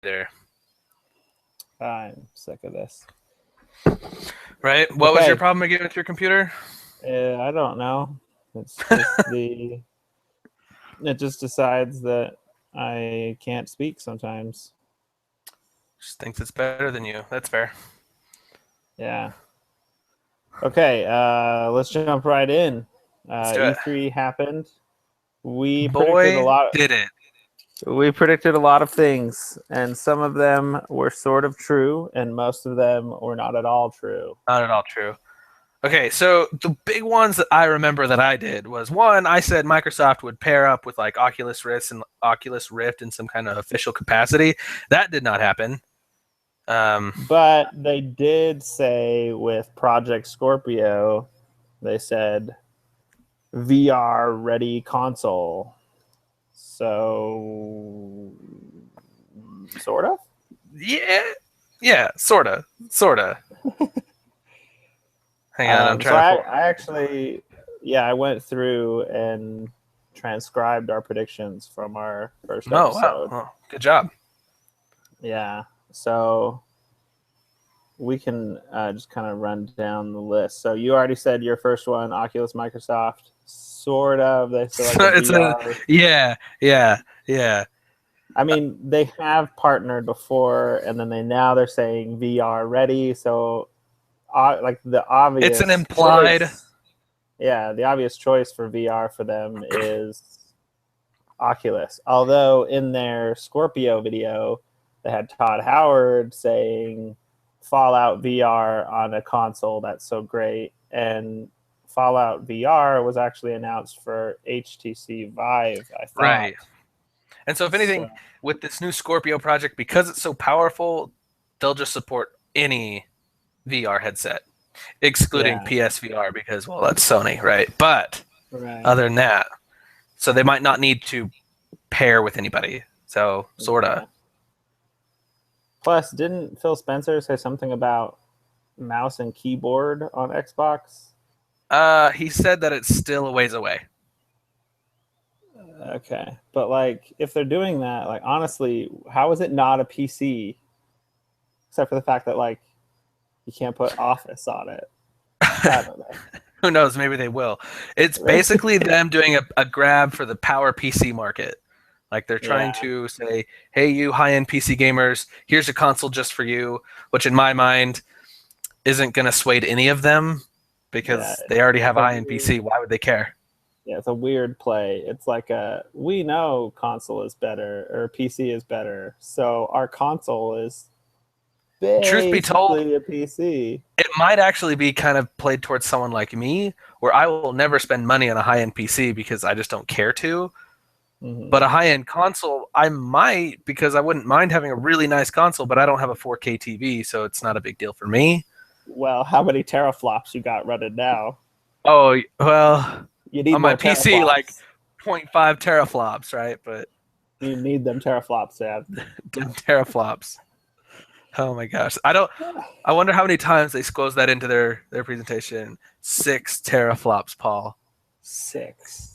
there. I'm sick of this. Right? What was your Okay. problem again with your computer? I don't know. It's just it just decides that I can't speak sometimes. Just thinks it's better than you. That's fair. Yeah. Okay, let's jump right in. Let's do it. E3 happened. We predicted a Boy, lot. did it. We predicted a lot of things, and some of them were sort of true, and most of them were not at all true. Not at all true. Okay, so the big ones that I remember that I did was one, I said Microsoft would pair up with like Oculus Rift in some kind of official capacity. That did not happen. But they did say with Project Scorpio, they said VR ready console. So, sort of. Yeah, sorta. Hang on, I'm So trying to pull. I actually, yeah, I went through and transcribed our predictions from our first Oh wow, episode. oh, good job. Yeah, so we can just kind of run down the list. So you already said your first one, Oculus, Microsoft, sort of. They say like a It's a VR. yeah. I mean, they have partnered before, and then they're saying VR ready. So, like the obvious It's an implied. choice, yeah, the obvious choice for VR for them is Oculus. Although in their Scorpio video, they had Todd Howard saying Fallout VR on a console that's so great, and Fallout VR was actually announced for HTC Vive, I thought. Right. And so if anything, with this new Scorpio project, because it's so powerful, they'll just support any VR headset, excluding PSVR because, well, that's Sony, right? But other than that, so they might not need to pair with anybody. So, sorta. Plus, didn't Phil Spencer say something about mouse and keyboard on Xbox? He said that it's still a ways away. Okay, but like, if they're doing that, like, honestly, how is it not a PC? Except for the fact that like you can't put Office on it. I don't know. Who knows? Maybe they will. It's basically them doing a grab for the power PC market. Like they're trying to say, hey, you high-end PC gamers, here's a console just for you, which in my mind isn't going to sway any of them because they already have a high-end PC. Why would they care? Yeah, it's a weird play. It's like we know console is better or PC is better, so our console is truth be told, a PC. It might actually be kind of played towards someone like me, where I will never spend money on a high-end PC because I just don't care to. Mm-hmm. But a high-end console, I might, because I wouldn't mind having a really nice console, but I don't have a 4K TV, so it's not a big deal for me. Well, how many teraflops you got running now? Oh, well, you need on my PC, like 0.5 teraflops, right? But you need them teraflops, man. Them teraflops. Oh my gosh. I wonder how many times they squoze that into their presentation. 6 teraflops, Paul. 6.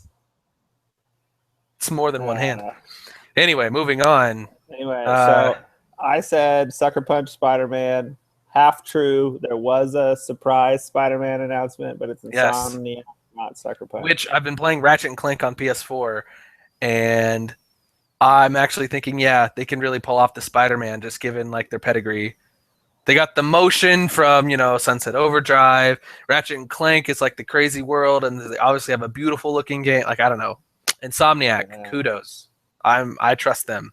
It's more than one hand. Anyway, moving on. Anyway, so I said Sucker Punch Spider-Man. Half true. There was a surprise Spider-Man announcement, but it's Insomniac, not Sucker Punch. Which I've been playing Ratchet and Clank on PS4, and I'm actually thinking, they can really pull off the Spider-Man, just given like their pedigree. They got the motion from, Sunset Overdrive. Ratchet and Clank is like the crazy world, and they obviously have a beautiful looking game. Like, I don't know. Insomniac, kudos. I trust them.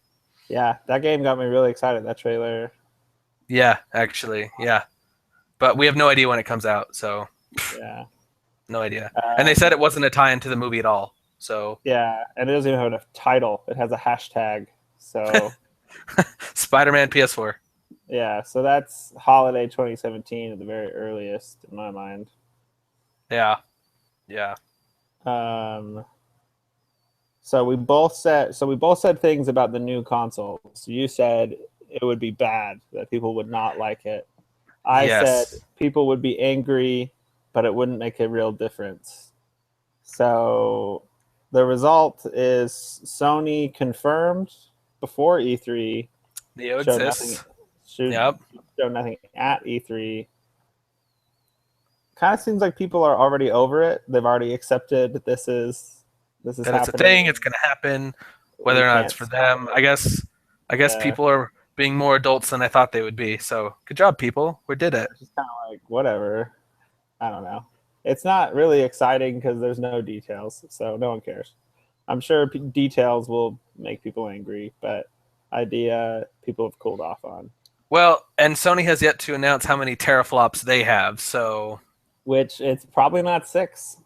Yeah, that game got me really excited, that trailer. Yeah, actually, yeah. But we have no idea when it comes out, so no idea. And they said it wasn't a tie-in to the movie at all. So yeah, and it doesn't even have a title. It has a hashtag. So Spider-Man PS4. Yeah, so that's holiday 2017 at the very earliest in my mind. Yeah. So we both said things about the new consoles. You said it would be bad, that people would not like it. I said people would be angry, but it wouldn't make a real difference. So the result is Sony confirmed before E3 Neo showed nothing. exists. Showed, Yep. showed nothing at E3. Kind of seems like people are already over it. They've already accepted that this is That it's a thing. happening. It's going to happen. Whether We or not it's can't for stop them, it. I guess Yeah, people are being more adults than I thought they would be. So good job, people. We did it. it's just kind of like whatever. I don't know. It's not really exciting because there's no details, so no one cares. I'm sure details will make people angry, but idea people have cooled off on. Well, and Sony has yet to announce how many teraflops they have, so Which it's probably not 6,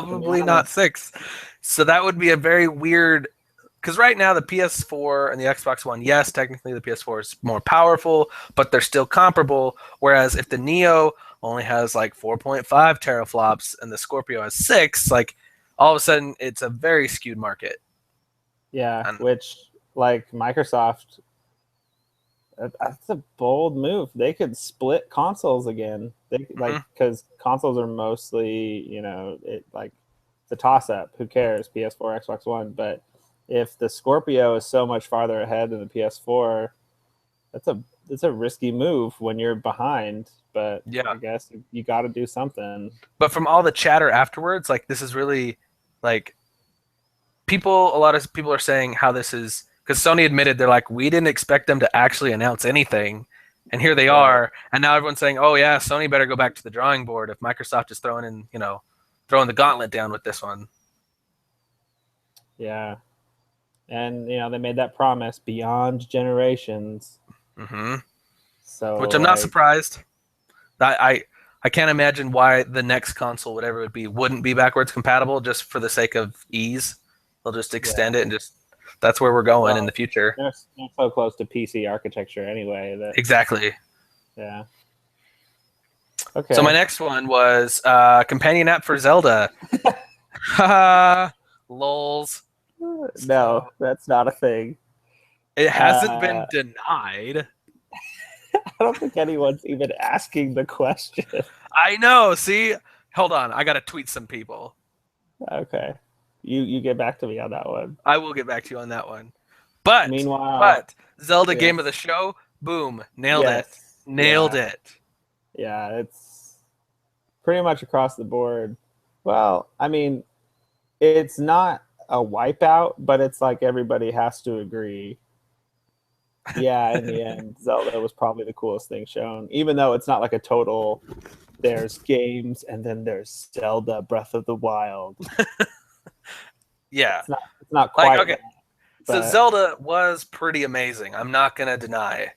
to be probably not honest. 6. So that would be a very weird. Because right now the PS4 and the Xbox One, yes, technically the PS4 is more powerful, but they're still comparable. Whereas if the Neo only has like 4.5 teraflops and the Scorpio has 6, like all of a sudden it's a very skewed market. Yeah, And which like Microsoft, that's a bold move. They could split consoles again. They like mhm. because consoles are mostly it like it's a toss up. Who cares? PS4, Xbox One, but if the Scorpio is so much farther ahead than the PS4, that's a risky move when you're behind. But Yeah. I guess you got to do something. But from all the chatter afterwards, like this is really like a lot of people are saying how this is because Sony admitted they're like we didn't expect them to actually announce anything, and here they Right. are, and now everyone's saying, oh yeah, Sony better go back to the drawing board if Microsoft is throwing the gauntlet down with this one. Yeah. And they made that promise beyond generations. hmm So Which I'm not like, surprised. I can't imagine why the next console, whatever it be, wouldn't be backwards compatible just for the sake of ease. They'll just yeah. extend it and just that's where we're going in the Well, future. they're so close to PC architecture anyway that Exactly. yeah. So my Okay. next one was companion app for Zelda. Haha, lols. No, So that's not a thing. it hasn't been Uh, denied. I don't think anyone's even asking the question. I know. See, hold on. I gotta tweet some people. Okay. You get back to me on that one. I will get back to you on that one. But Meanwhile, but Zelda game of the yes. show, boom, nailed it, Yes. nailed Yeah. it. Yeah, it's pretty much across the board. Well, I mean, it's not a wipeout, but it's like everybody has to agree. Yeah, in the end, Zelda was probably the coolest thing shown, even though it's not like a total. There's games, and then there's Zelda Breath of the Wild. Yeah. It's not Like quite okay. that, So but Zelda was pretty amazing. I'm not gonna deny,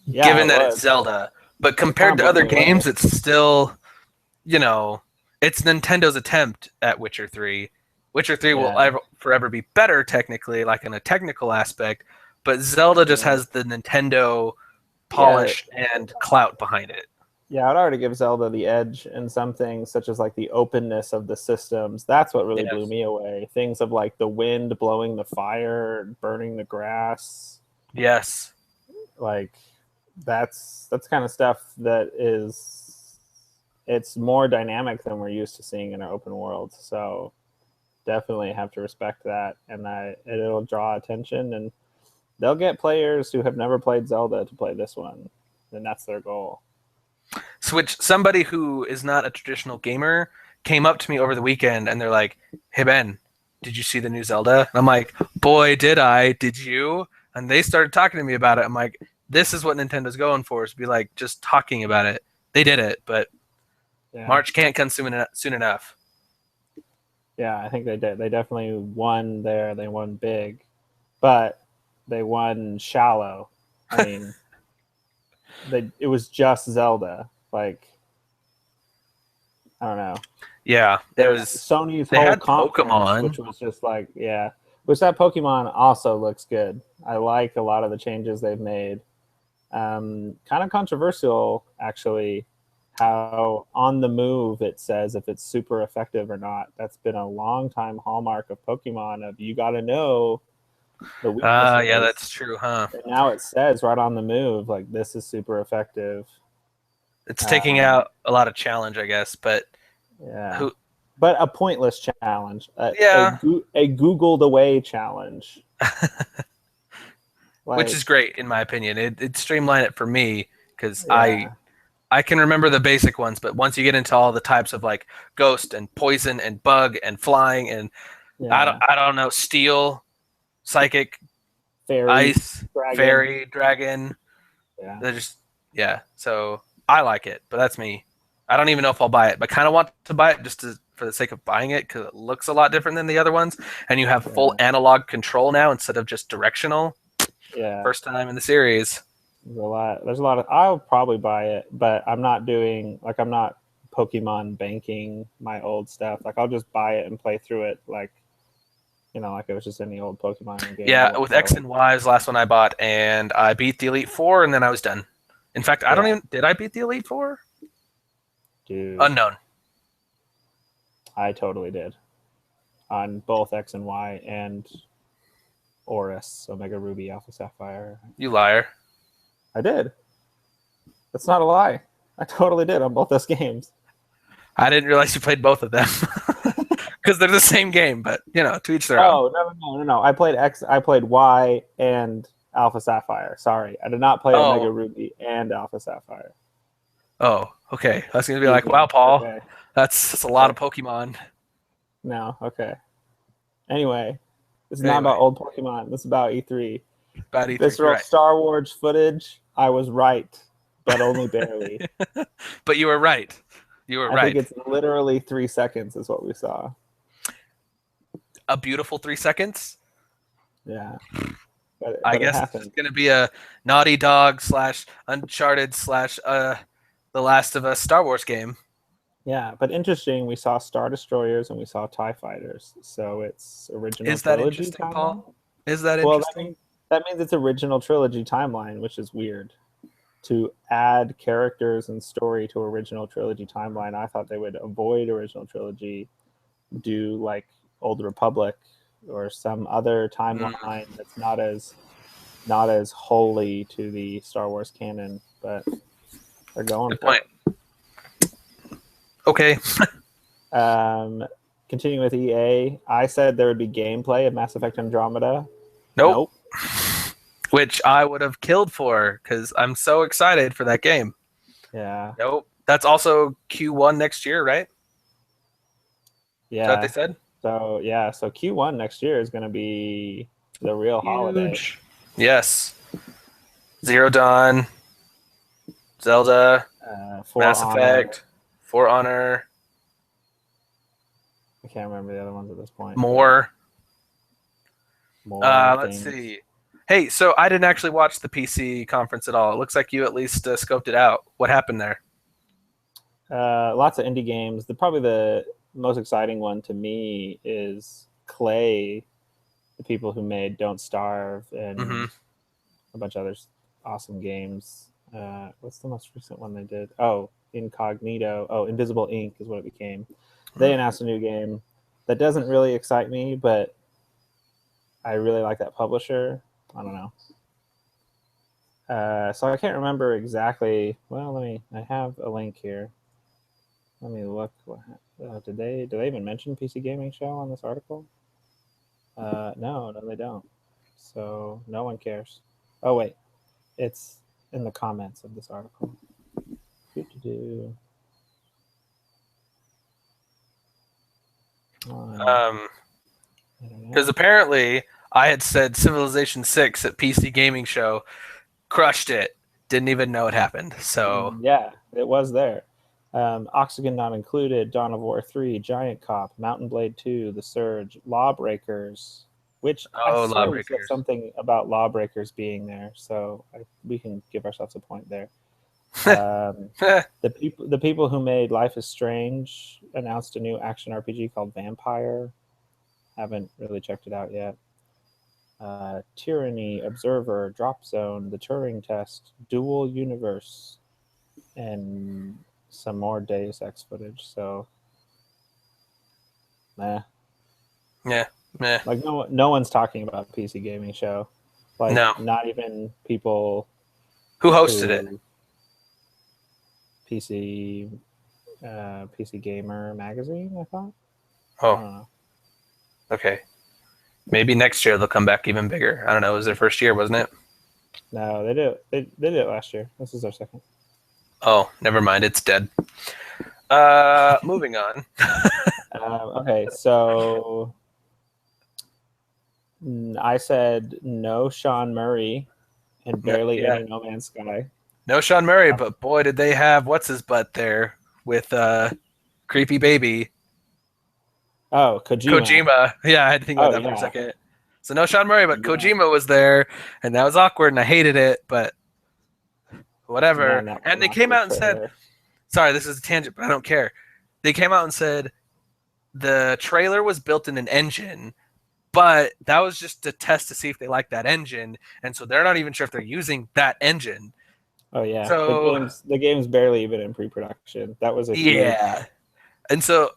yeah, given it that it's was. Zelda. But It kind compared of to blew other me away. games, it's still, you know, it's Nintendo's attempt at Witcher 3. Witcher 3 will Yeah, forever be better technically, like in a technical aspect, but Zelda just yeah, has the Nintendo yeah, polish and clout behind it. yeah. I'd already give Zelda the edge in some things, such as like the openness of the systems. That's what really blew Yes. me away. Things of like the wind blowing the fire, burning the grass, Yes. like that's kind of stuff that is it's more dynamic than we're used to seeing in our open world. So definitely have to respect that, and it'll draw attention, and they'll get players who have never played Zelda to play this one, and that's their goal. Switch somebody who is not a traditional gamer came up to me over the weekend and they're like, "Hey Ben, did you see the new Zelda?" And I'm like, "Boy, did I! Did you?" And they started talking to me about it. I'm like, "This is what Nintendo's going for: is be like just talking about it." They did it, but Yeah, March can't come soon enough. yeah, I think they did. They definitely won there. They won big, but they won shallow. I mean, it was just Zelda. Like, I don't know. Yeah, it was. Sony's They whole had conference, Pokemon. which was just like, yeah, which that Pokemon also looks good. I like a lot of the changes they've made. Kind of controversial, actually, how on the move it says if it's super effective or not. That's been a long time hallmark of Pokemon of you got to know the Yeah, weaknesses. that's true, huh? And now it says right on the move like this is super effective. It's taking Um, out a lot of challenge, I guess. But yeah, who? but a pointless challenge, Yeah, a Googled away challenge. which is great in my opinion. It streamlined it for me because Yeah, I can remember the basic ones, but once you get into all the types of like ghost and poison and bug and flying and yeah. I don't know, steel, psychic, Fairy, ice, dragon. fairy, dragon, Yeah, they're just yeah. So I like it, but that's me. I don't even know if I'll buy it, but kind of want to buy it just for the sake of buying it because it looks a lot different than the other ones, and you have full yeah, analog control now instead of just directional. yeah. First time in the series. There's a lot. There's a lot of. I'll probably buy it, but I'm not doing like I'm not Pokemon banking my old stuff. Like I'll just buy it and play through it, like like it was just any old Pokemon game. I Yeah, won't with X go. and Y is the last one I bought, and I beat the Elite Four, and then I was done. In fact, I don't Yeah, even did I beat the Elite Four? dude, Unknown. I totally did on both X and Y and Oris, Omega Ruby, Alpha Sapphire. You liar. I did. That's not a lie. I totally did on both those games. I didn't realize you played both of them because they're the same game, but to each their own. Oh no! I played X. I played Y and Alpha Sapphire. Sorry, I did not play Omega Oh, Ruby and Alpha Sapphire. oh, okay. I was gonna be Excuse like, wow, me. Paul, Okay. that's a lot of Pokemon. No. Okay. Anyway, this is not Anyway, about old Pokemon. This is about E3. bad E3. You're Visceral right, Star Wars footage. I was right, but only barely. but you were right. You were I think right. it's literally 3 seconds is what we saw. A beautiful 3 seconds. Yeah. I But it guess it's happened. gonna be a Naughty Dog / Uncharted / The Last of Us Star Wars game. Yeah, but interesting. We saw Star Destroyers and we saw Tie Fighters. So it's original Is that trilogy interesting, timeline. Paul? Is that Well, interesting? that means it's original trilogy timeline, which is weird. To add characters and story to original trilogy timeline, I thought they would avoid original trilogy, do like Old Republic or some other timeline that's not as holy to the Star Wars canon, but they're going Good for point. Okay. it. Continuing with EA, I said there would be gameplay of Mass Effect Andromeda. Nope. Which I would have killed for because I'm so excited for that game. Yeah. Nope. That's also Q1 next year, right? Yeah. Is that what they said? So Q1 next year is going to be the real holiday. Huge. Yes. Zero Dawn, Zelda, Mass Effect, For Honor. I can't remember the other ones at this point. More. More Let's things. see. Hey, so I didn't actually watch the PC conference at all. It looks like you at least scoped it out. What happened there? Lots of indie games. Probably the most exciting one to me is Clay, the people who made Don't Starve and a bunch of other awesome games. What's the most recent one they did? Oh, Incognito. Oh, Invisible Ink is what it became. They announced a new game that doesn't really excite me, but I really like that publisher. I don't know. So I can't remember exactly. Well, I have a link here. Let me look. Did they even mention PC Gaming Show on this article? No, they don't. So no one cares. Oh wait, it's in the comments of this article. Because apparently I had said Civilization 6 at PC Gaming Show, crushed it. Didn't even know it happened. So yeah, it was there. Oxygen Not Included, Dawn of War 3, Giant Cop, Mountain Blade 2, The Surge, Lawbreakers, which I swear we said something about Lawbreakers being there, so we can give ourselves a point there. The people who made Life is Strange announced a new action RPG called Vampire. Haven't really checked it out yet. Tyranny, Observer, Drop Zone, The Turing Test, Dual Universe, and some more Deus Ex footage. So, yeah. Like no one's talking about PC Gaming Show. Like no. Not even people who hosted it. PC Gamer magazine, I thought. Oh. I don't know. Okay. Maybe next year they'll come back even bigger. I don't know. It was their first year, wasn't it? No, they did it. They did it last year. This is their second. Oh, never mind. It's dead. Moving on. Okay, so I said no Sean Murray and barely Yeah. any No Man's Sky. No Sean Murray, but boy, did they have what's his butt there with creepy baby Oh, Kojima. Kojima. Yeah, I had to think about that for a second. So no Sean Murray, but Kojima was there, and that was awkward, and I hated it, but whatever. Man, and they came out and said, sorry, this is a tangent, but I don't care. They came out and said the trailer was built in an engine, but that was just a test to see if they like that engine, and so they're not even sure if they're using that engine. Oh yeah, So the game's barely even in pre-production. That was a yeah, and so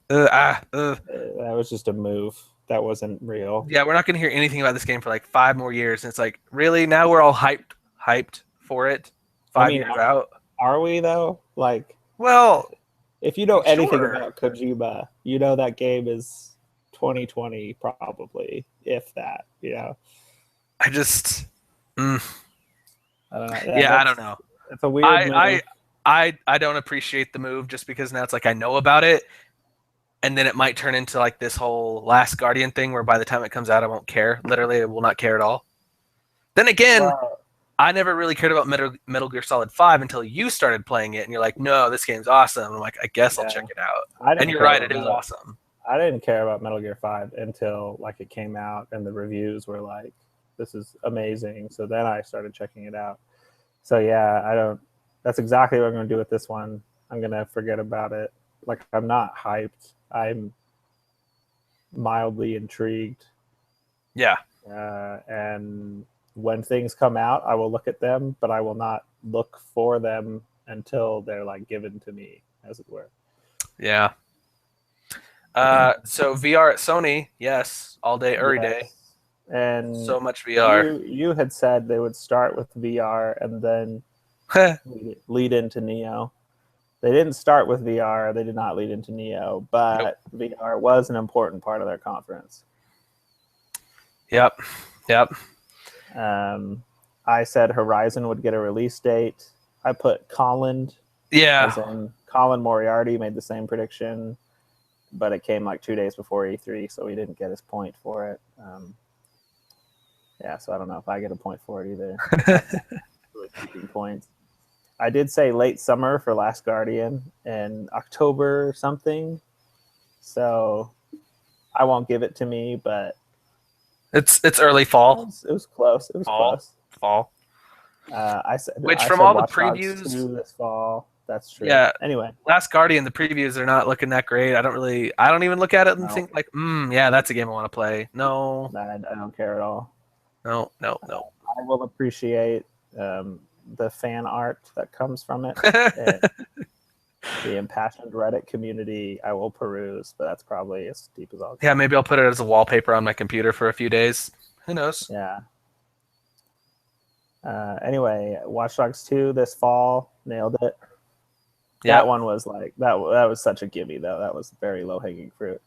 that was just a move. That wasn't real. Yeah, we're not going to hear anything about this game for like 5 more years, and it's like really now we're all hyped for it 5 years out. Are we though? Like, well, if you know anything about Kojima, you know that game is 2020 probably, if that. You know, I just. I don't know. It's a weird move. I don't appreciate the move just because now it's like I know about it, and then it might turn into like this whole Last Guardian thing where by the time it comes out, I won't care. Literally, I will not care at all. Then again, I never really cared about Metal Gear Solid 5 until you started playing it, and you're like, no, this game's awesome. I'm like, I guess I'll check it out. And you're right, it is awesome. I didn't care about Metal Gear 5 until like it came out and the reviews were like, this is amazing. So then I started checking it out. So yeah, that's exactly what I'm going to do with this one. I'm going to forget about it. Like, I'm not hyped. I'm mildly intrigued. Yeah. And when things come out, I will look at them, but I will not look for them until they're like given to me, as it were. Yeah. So VR at Sony, yes, all day, every day. And so much VR. You had said they would start with VR and then lead into Neo. They didn't start with VR. They did not lead into Neo, but VR was an important part of their conference. Yep. I said Horizon would get a release date. I put Colin. Yeah. As in Colin Moriarty made the same prediction, but it came like 2 days before E3, so he didn't get his point for it. So I don't know if I get a point for it either. Really keeping points. I did say late summer for Last Guardian and October something. So I won't give it to me, but it's early fall. It was close. Fall. I said all the previews this fall. That's true. Yeah. Anyway, Last Guardian, the previews are not looking that great. I don't even look at it and think like, yeah, that's a game I want to play. No, I don't care at all. No. I will appreciate the fan art that comes from it. The impassioned Reddit community I will peruse, but that's probably as deep as I'll go. Yeah, maybe I'll put it as a wallpaper on my computer for a few days. Who knows? Yeah. Anyway, Watch Dogs 2 this fall, nailed it. Yeah. That one was like that was such a gimme though. That was very low hanging fruit.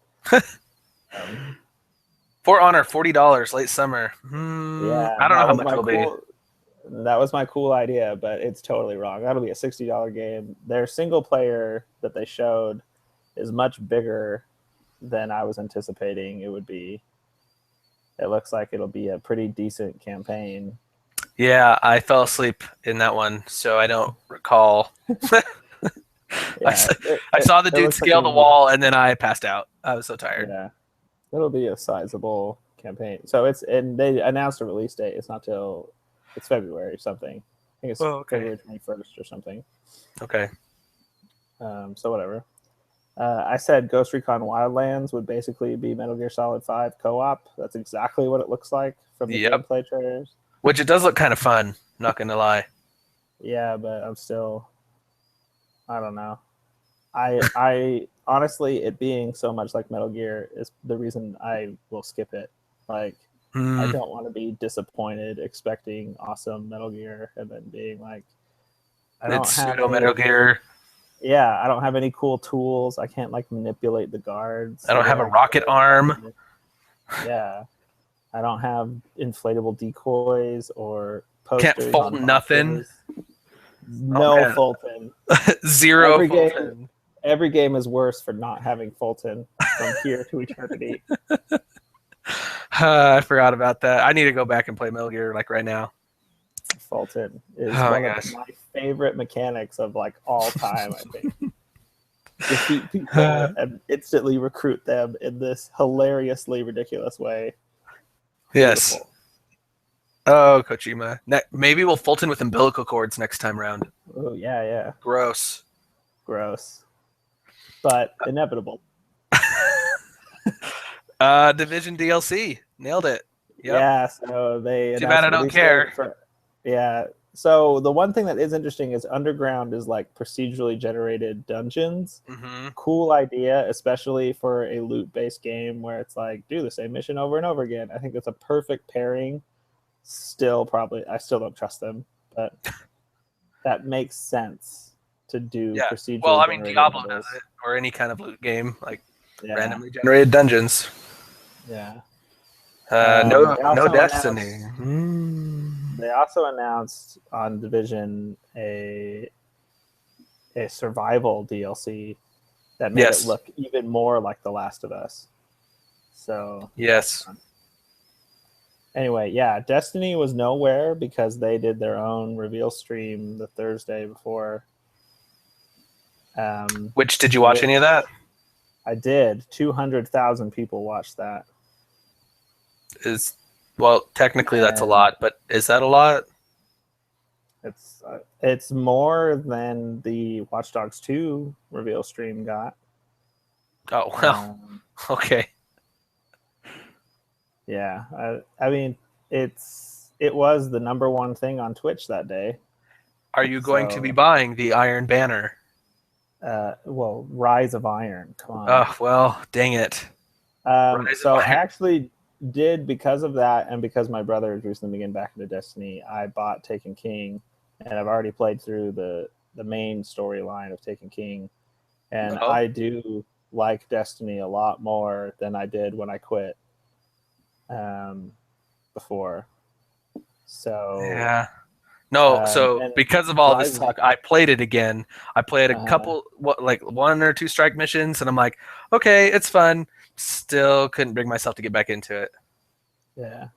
For Honor, $40 late summer. I don't know how much it'll be. That was my cool idea, but it's totally wrong. That'll be a $60 game. Their single player that they showed is much bigger than I was anticipating it would be. It looks like it'll be a pretty decent campaign. Yeah, I fell asleep in that one, so I don't recall. I saw the dude scale the wall, and then I passed out. I was so tired. Yeah, it'll be a sizable campaign. So they announced a release date. It's not till it's February or something. I think it's February 21st or something. Okay. So whatever. I said Ghost Recon Wildlands would basically be Metal Gear Solid 5 co-op. That's exactly what it looks like from the gameplay trailers. Which it does look kind of fun, not going to lie. Yeah, but I'm still... I don't know. I honestly, it being so much like Metal Gear is the reason I will skip it. Like, I don't want to be disappointed expecting awesome Metal Gear and then being like, it's pseudo Metal Gear. Yeah, I don't have any cool tools. I can't like manipulate the guards. I don't have a rocket arm. Yeah. I don't have inflatable decoys or posters Fulton on nothing? boxes. No man. Fulton. Zero Every game- Fulton. Every game is worse for not having Fulton from here to eternity. I forgot about that. I need to go back and play Metal Gear like right now. Fulton is Oh my one gosh. of my favorite mechanics of like all time, I think. Defeat people and instantly recruit them in this hilariously ridiculous way. Yes. Beautiful. Oh, Kojima. Maybe we'll Fulton with umbilical cords next time round. Oh yeah. Gross. Gross. But inevitable. Division DLC. Nailed it. Yep. Yeah, so they Too bad I don't release care. Yeah. So the one thing that is interesting is Underground is like procedurally generated dungeons. Mm-hmm. Cool idea, especially for a loot-based game where it's like do the same mission over and over again. I think that's a perfect pairing. I still don't trust them, but that makes sense to do procedurally. Well, I mean, generated Diablo levels. does it, or any kind of loot game, like Yeah. randomly generated dungeons. Yeah. No Destiny. They also announced on Division a survival DLC that made Yes. it look even more like The Last of Us. So Yes. anyway, yeah, Destiny was nowhere because they did their own reveal stream the Thursday before. Which did you watch any of that? I did. 200,000 people watched that. Well, technically that's a lot, but is that a lot? It's more than the Watch Dogs 2 reveal stream got. Oh well. Okay. Yeah, I mean, it was the number one thing on Twitch that day. Are you going to be buying the Iron Banner? Well, Rise of Iron. Come on. Oh well, dang it. So I actually did, because of that, and because my brother has recently been back into Destiny, I bought Taken King, and I've already played through the main storyline of Taken King, and I do like Destiny a lot more than I did when I quit before. So yeah. No, so because of all this talk, I played it again. I played a couple, like 1 or 2 strike missions, and I'm like, okay, it's fun. Still couldn't bring myself to get back into it. Yeah.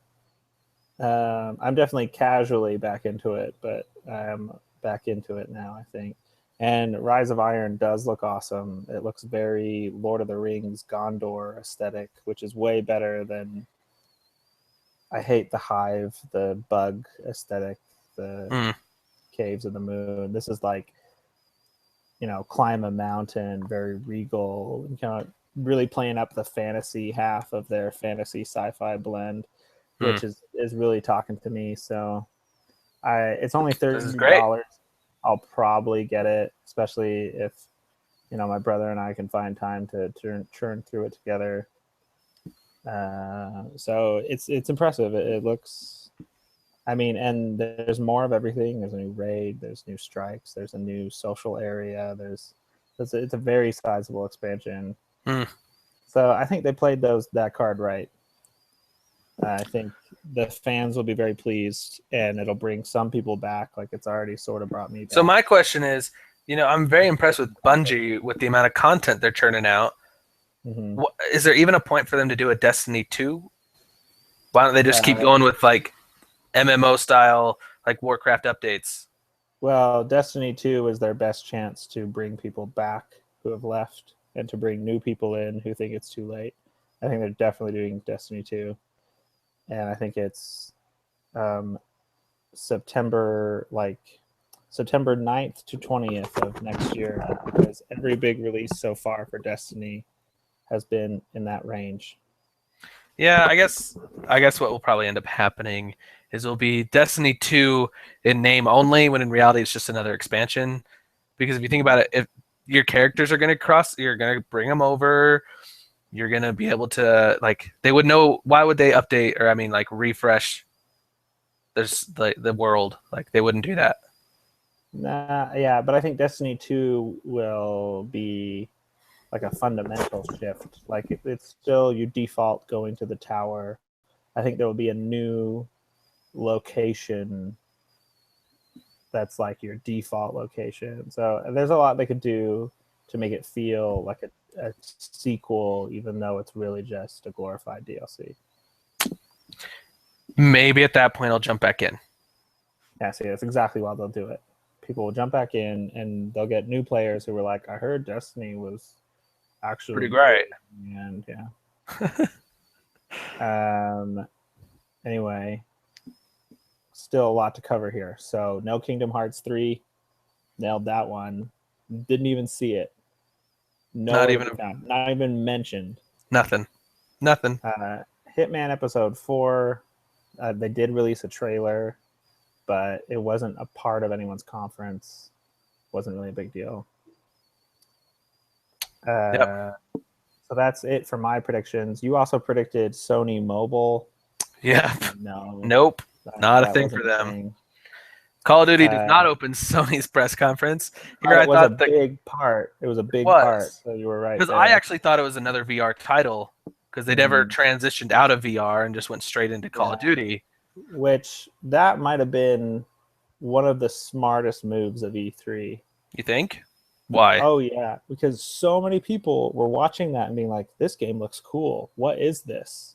I'm definitely casually back into it, but I'm back into it now, I think. And Rise of Iron does look awesome. It looks very Lord of the Rings Gondor aesthetic, which is way better than... I hate the Hive, the bug aesthetic, the Caves of the Moon. This is like, climb a mountain, very regal, and kind of really playing up the fantasy half of their fantasy sci-fi blend, which is really talking to me. So it's only $30. I'll probably get it, especially if my brother and I can find time to churn through it together. So it's impressive. It looks, and there's more of everything. There's a new raid, there's new strikes, there's a new social area, it's a very sizable expansion. So I think they played that card right. I think the fans will be very pleased, and it'll bring some people back, like it's already sort of brought me back. So my question is, I'm very impressed with Bungie with the amount of content they're churning out. Mm-hmm. Is there even a point for them to do a Destiny 2? Why don't they just keep going with like MMO style, like Warcraft updates? Well, Destiny 2 is their best chance to bring people back who have left, and to bring new people in who think it's too late. I think they're definitely doing Destiny 2. And I think it's September 9th to 20th of next year, because every big release so far for Destiny has been in that range. Yeah, I guess what will probably end up happening is it'll be Destiny 2 in name only, when in reality it's just another expansion. Because if you think about it, if your characters are going to cross, you're going to bring them over, you're going to be able to, like, they would know, why would they update, or refresh the world? Like, they wouldn't do that. Yeah, but I think Destiny 2 will be like a fundamental shift. Like, it's still, you default going to the tower. I think there will be a new location that's like your default location. So there's a lot they could do to make it feel like a sequel, even though it's really just a glorified DLC. Maybe at that point I'll jump back in. Yeah, see, that's exactly why they'll do it. People will jump back in, and they'll get new players who were like, "I heard Destiny was actually Pretty great." And anyway, still a lot to cover here. So no Kingdom Hearts 3, nailed that one. Didn't even see it. Not even mentioned. Nothing. Hitman Episode 4, they did release a trailer, but it wasn't a part of anyone's conference. Wasn't really a big deal. So that's it for my predictions. You also predicted Sony Mobile. Yeah. No. Nope. Not a thing for them. Call of Duty does not open Sony's press conference. Here, it was a big part. It was a big part. So you were right. Because I actually thought it was another VR title because they never transitioned out of VR and just went straight into Call of Duty. Which that might have been one of the smartest moves of E3. You think? Why? Oh yeah, because so many people were watching that and being like, "This game looks cool. What is this?"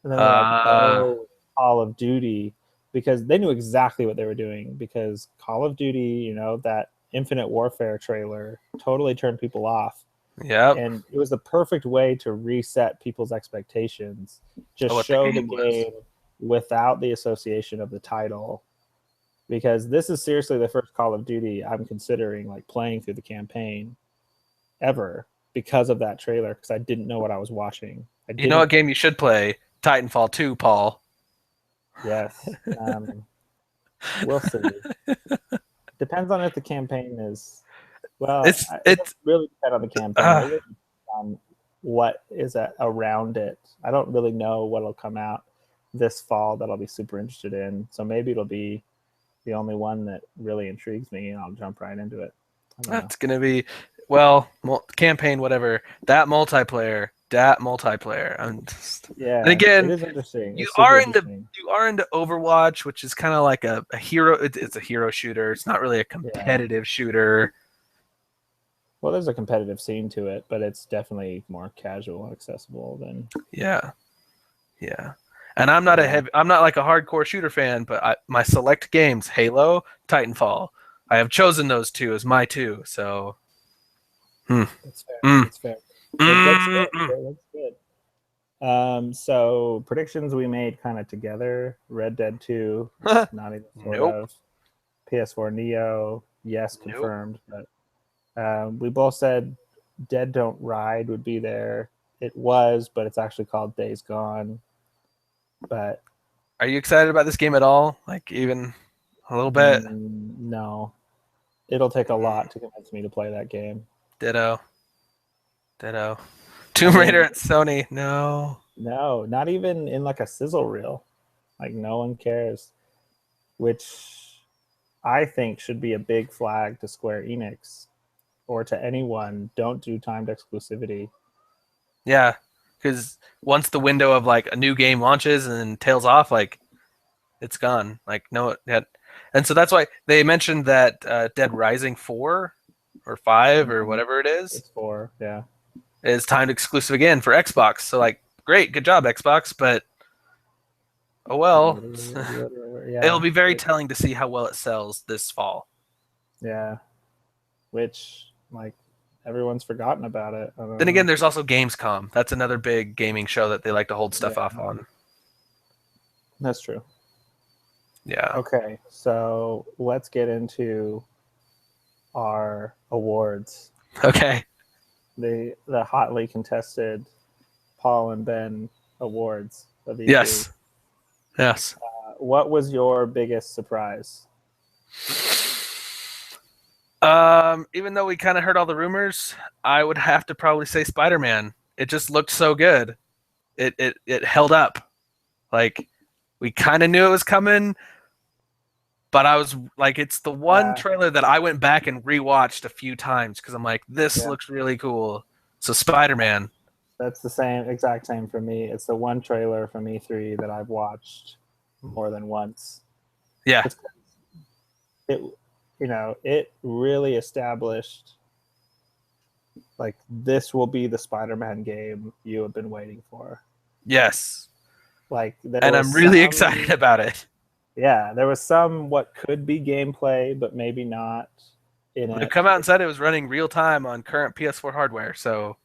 And then they're like, "Oh, Call of Duty," because they knew exactly what they were doing. Because Call of Duty, you know, that Infinite Warfare trailer totally turned people off. Yeah, and it was the perfect way to reset people's expectations. Just show the game without the association of the title. Because this is seriously the first Call of Duty I'm considering like playing through the campaign ever because of that trailer, because I didn't know what I was watching. You know what game you should play? Titanfall 2, Paul. Yes. We'll see. Depends on if the campaign is... Well, it really depends on the campaign. It really depends on what is around it. I don't really know what'll come out this fall that I'll be super interested in. So maybe it'll be the only one that really intrigues me, and I'll jump right into it. That's going to be, campaign, whatever. That multiplayer. I'm just... Yeah. And again, it is interesting. You are into Overwatch, which is kind of like a hero. It's a hero shooter. It's not really a competitive shooter. Well, there's a competitive scene to it, but it's definitely more casual and accessible than... Yeah. And I'm not I'm not like a hardcore shooter fan, but my select games, Halo, Titanfall, I have chosen those two as my two. So, That's fair. That's fair. It looks good. So predictions we made kind of together: Red Dead 2, not even sort of. PS4 Neo, yes, confirmed. But we both said Dead Don't Ride would be there. It was, but it's actually called Days Gone. But are you excited about this game at all? Like even a little bit? No. It'll take a lot to convince me to play that game. Ditto. Tomb Raider at Sony. No, not even in like a sizzle reel. Like no one cares. Which I think should be a big flag to Square Enix or to anyone. Don't do timed exclusivity. Yeah. Because once the window of like a new game launches and tails off, like it's gone. Like and so that's why they mentioned that Dead Rising 4 or 5 or whatever it is. It's 4, yeah. Is timed exclusive again for Xbox. So like, great, good job Xbox, but oh well. It'll be very telling to see how well it sells this fall. Yeah. Which like everyone's forgotten about it. Then again, there's also Gamescom. That's another big gaming show that they like to hold stuff off on. That's true. Yeah. Okay, so let's get into our awards. Okay. The hotly contested Paul and Ben awards of E3. Yes. What was your biggest surprise? Even though we kind of heard all the rumors, I would have to probably say Spider-Man. It just looked so good. It held up. Like we kind of knew it was coming, but I was like, it's the one trailer that I went back and rewatched a few times because I'm like, this looks really cool. So Spider-Man. That's the exact same for me. It's the one trailer from E3 that I've watched more than once. Yeah. it, it really established like this will be the Spider-Man game you have been waiting for. Yes. Like there And was I'm really excited some, about it. yeah, there was some what could be gameplay, but maybe not in But it it. come out and said it was running real time on current PS4 hardware. So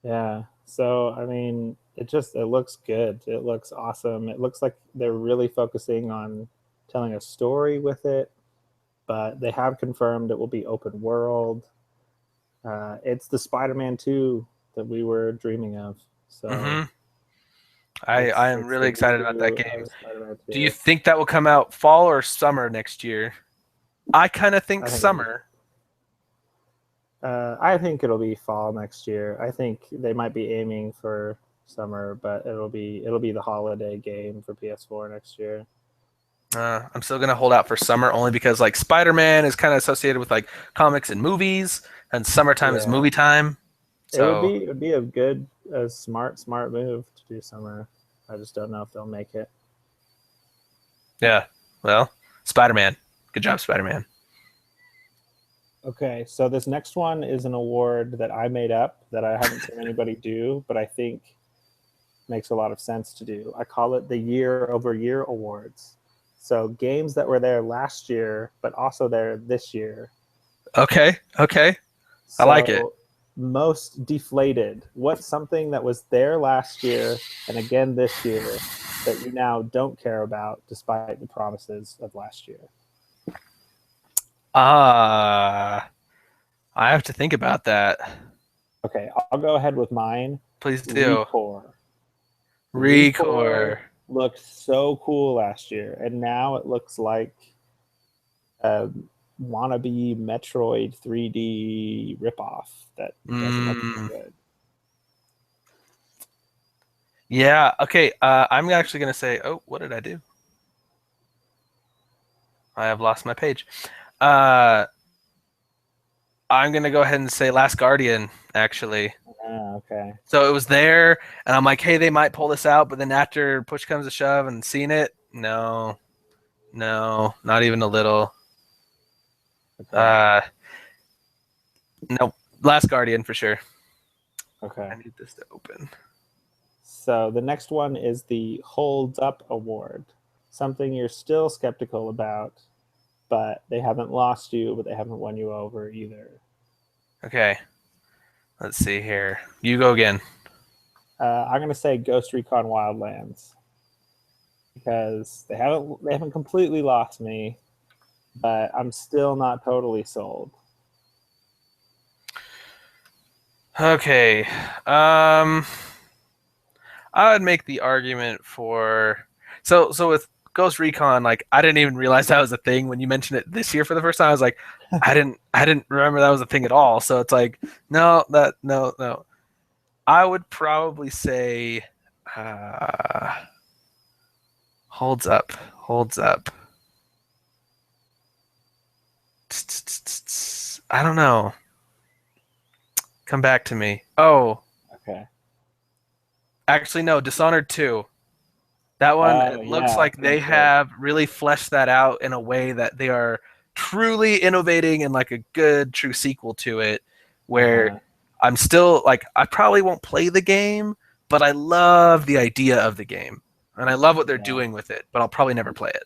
Yeah. So I mean, it looks good. It looks awesome. It looks like they're really focusing on telling a story with it, but they have confirmed it will be open world. It's the Spider-Man 2 that we were dreaming of. So mhm. I am it's the really excited about that reboot game. of Spider-Man Do you 2. think that will come out fall or summer next year? I kind of think I think summer. I think it'll be fall next year. I think they might be aiming for summer, but it'll be the holiday game for PS4 next year. I'm still gonna hold out for summer only because like Spider-Man is kind of associated with like comics and movies, and summertime is Yeah, movie time. So it would be a good, a smart move to do summer. I just don't know if they'll make it. yeah, well, Spider-Man. Good job, Spider-Man. Okay, so this next one is an award that I made up that I haven't seen anybody do, but I think makes a lot of sense to do. I call it the Year Over Year Awards. So games that were there last year, but also there this year. Okay, okay, I like it. So most deflated. What's something that was there last year and again this year that you now don't care about despite the promises of last year? Ah, I have to think about that. Okay, I'll go ahead with mine. Please do. Recore. Recore Recore. looked so cool last year, and now it looks like a wannabe Metroid 3D ripoff that doesn't look Mm, very good. yeah. Okay. I'm actually gonna say. Oh, what did I do? I have lost my page. Uh, I'm gonna go ahead and say Last Guardian. Actually, Okay. so it was there, and I'm like, hey, they might pull this out, but then after push comes to shove and seeing it, no, no, not even a little. Okay. Uh, no, Last Guardian for sure. Okay. I need this to open. So the next one is the Holds Up Award. Something you're still skeptical about, but they haven't lost you, but they haven't won you over either. Okay, let's see here. You go again. I'm gonna say Ghost Recon Wildlands because they haven't completely lost me, but I'm still not totally sold. Okay. Um, I would make the argument for so with Ghost Recon, like I didn't even realize that was a thing when you mentioned it this year for the first time. I was like, I didn't remember that was a thing at all. So it's like, no. I would probably say uh, holds up. I don't know. Come back to me. Oh, Okay. actually no, Dishonored 2. That one, Oh it looks yeah, like they that's good. have really fleshed that out in a way that they are truly innovating and like a good true sequel to it. Where Uh-huh. I'm still like, I probably won't play the game, but I love the idea of the game. And I love what they're Yeah, doing with it, but I'll probably never play it.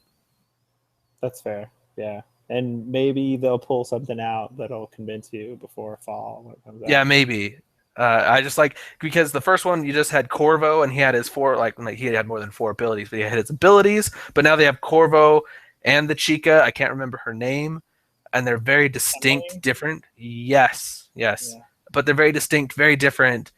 that's fair. Yeah, and maybe they'll pull something out that'll convince you before fall when it comes Yeah, out. maybe. I just like because the first one you just had Corvo and he had his four like he had more than four abilities, but he had his abilities. But now they have Corvo and the Chica. I can't remember her name, and they're very distinct, Emily? different. Yes, yes, Yeah. but they're very distinct, very different,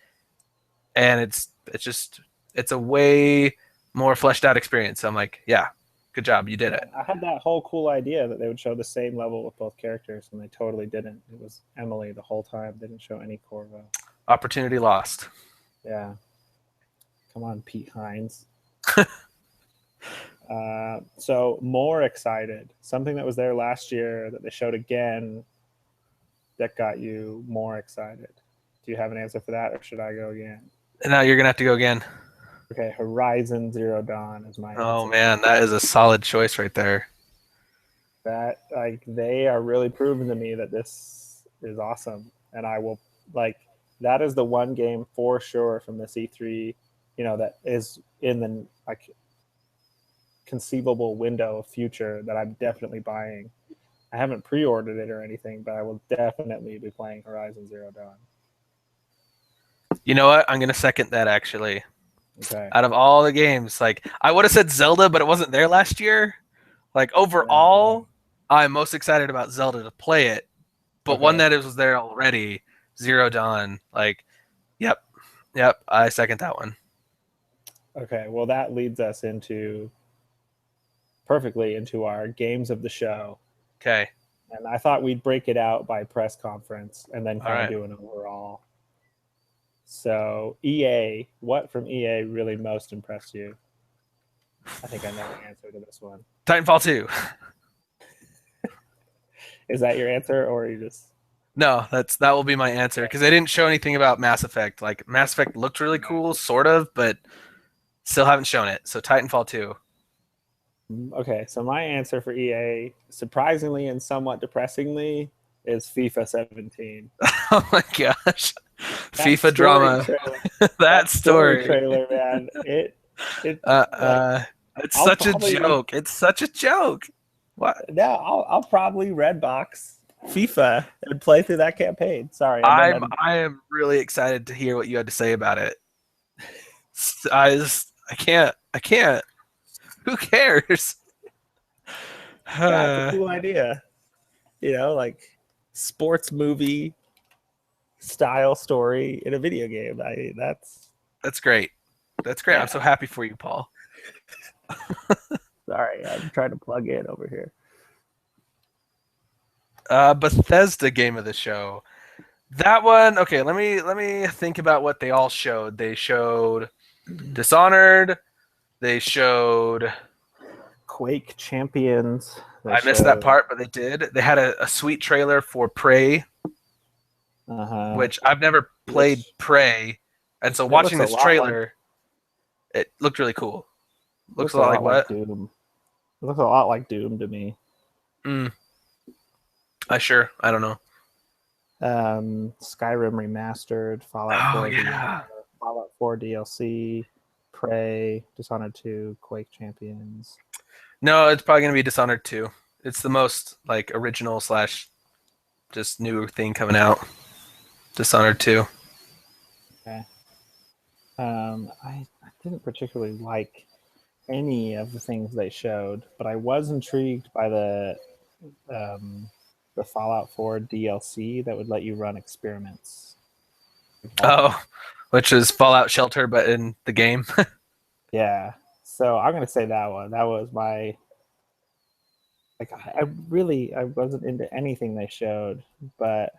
and it's just it's a way more fleshed out experience. So I'm like, yeah, good job, you did Yeah, it. I had that whole cool idea that they would show the same level with both characters, and they totally didn't. It was Emily the whole time. They didn't show any Corvo. Opportunity lost. Yeah, come on, Pete Hines. So more excited. Something that was there last year that they showed again that got you more excited. Do you have an answer for that, or should I go again? Now you're gonna have to go again. Okay, Horizon Zero Dawn is my Oh answer. man, that is a solid choice right there. That like they are really proving to me that this is awesome, and I will like that is the one game for sure from the C3, that is in the like conceivable window of future that I'm definitely buying. I haven't pre-ordered it or anything, but I will definitely be playing Horizon Zero Dawn. You know what? I'm gonna second that actually. Okay. Out of all the games, like I would have said Zelda, but it wasn't there last year. Like overall, I'm most excited about Zelda to play it, but one that was there already, Zero Dawn. Like, yep, I second that one. Okay, well that leads us perfectly into our games of the show. Okay. And I thought we'd break it out by press conference and then kind of do an overall. So EA, what from EA really most impressed you? I think I know the answer to this one. Titanfall 2. Is that your answer, or you just? No, that will be my answer because they didn't show anything about Mass Effect. Like Mass Effect looked really cool, sort of, but still haven't shown it. So Titanfall 2. Okay, so my answer for EA, surprisingly and somewhat depressingly, is FIFA 17. Oh my gosh, FIFA drama. that story trailer, man. It's such a joke. It's such a joke. What? No, I'll probably Redbox FIFA and play through that campaign. Sorry, I am really excited to hear what you had to say about it. I can't. Who cares? Yeah, it's a cool idea. Like sports movie style story in a video game. That's great. That's great. Yeah. I'm so happy for you, Paul. Sorry, I'm trying to plug in over here. Bethesda game of the show. That one, okay, let me think about what they all showed. They showed Dishonored. They showed Quake Champions. I missed that part, but they did. They had a sweet trailer for Prey, which I've never played Prey, and so watching this trailer, it looked really cool. Looks a lot like what? Doom. It looks a lot like Doom to me. I don't know. Skyrim remastered, Fallout 4, Fallout 4 DLC, Prey, Dishonored 2, Quake Champions. No, it's probably gonna be Dishonored 2. It's the most like original / just new thing coming out. Dishonored 2. Okay. I didn't particularly like any of the things they showed, but I was intrigued by the Fallout 4 DLC that would let you run experiments. Which is Fallout Shelter, but in the game. Yeah. So I'm gonna say that one. That was my I wasn't into anything they showed, but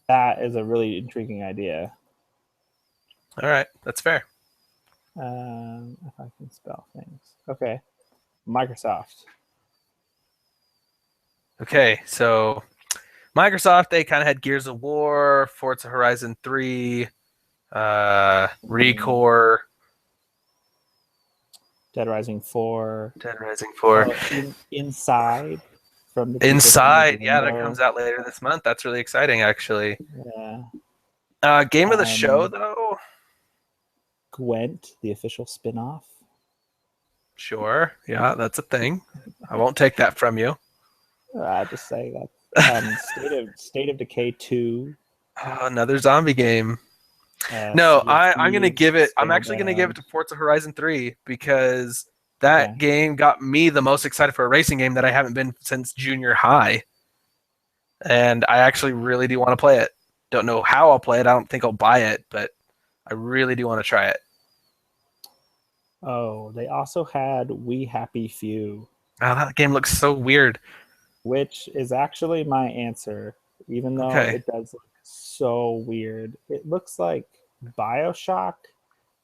that is a really intriguing idea. All right, that's fair. If I can spell things. Okay. Microsoft. Okay, so Microsoft, they kind of had Gears of War, Forza Horizon 3, ReCore, Dead Rising 4. Inside from the Inside, yeah, that comes out later this month. That's really exciting, actually. Yeah. Game of the show, though? Gwent, the official spin-off. Sure, yeah, that's a thing. I won't take that from you. I just say that. State of Decay 2. Another zombie game. No, I'm gonna give it. I'm actually gonna give it to Forza Horizon 3 because that game got me the most excited for a racing game that I haven't been since junior high, and I actually really do want to play it. Don't know how I'll play it. I don't think I'll buy it, but I really do want to try it. Oh, they also had We Happy Few. Oh, that game looks so weird. Which is actually my answer, even though it does look so weird. It looks like BioShock,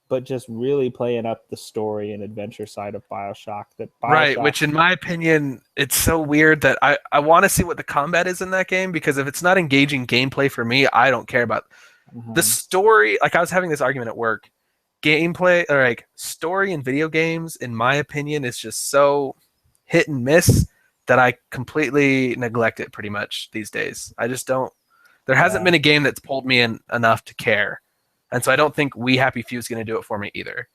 but just really playing up the story and adventure side of BioShock. Right, which in my opinion, it's so weird that I want to see what the combat is in that game, because if it's not engaging gameplay for me, I don't care about the story. Like I was having this argument at work. Gameplay, or like story in video games, in my opinion, is just so hit and miss that I completely neglect it pretty much these days. I just don't. There hasn't been a game that's pulled me in enough to care, and so I don't think We Happy Few is going to do it for me either,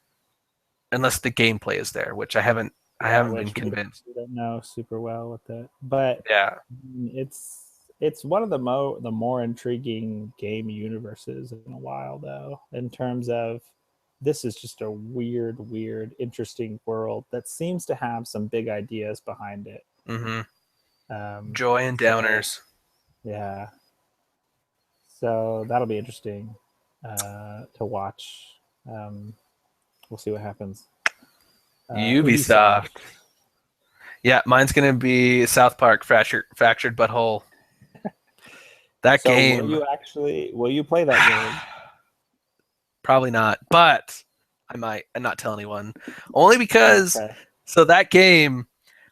unless the gameplay is there, which I haven't been convinced. We don't know super well with it, but Yeah, it's one of the more intriguing game universes in a while, though, in terms of this is just a weird, interesting world that seems to have some big ideas behind it. Joy and downers. Yeah. So that'll be interesting to watch. We'll see what happens. Ubisoft. Yeah, mine's gonna be South Park Fractured Butthole. That game. Will you play that game? Probably not, but I might and not tell anyone. Only because so that game,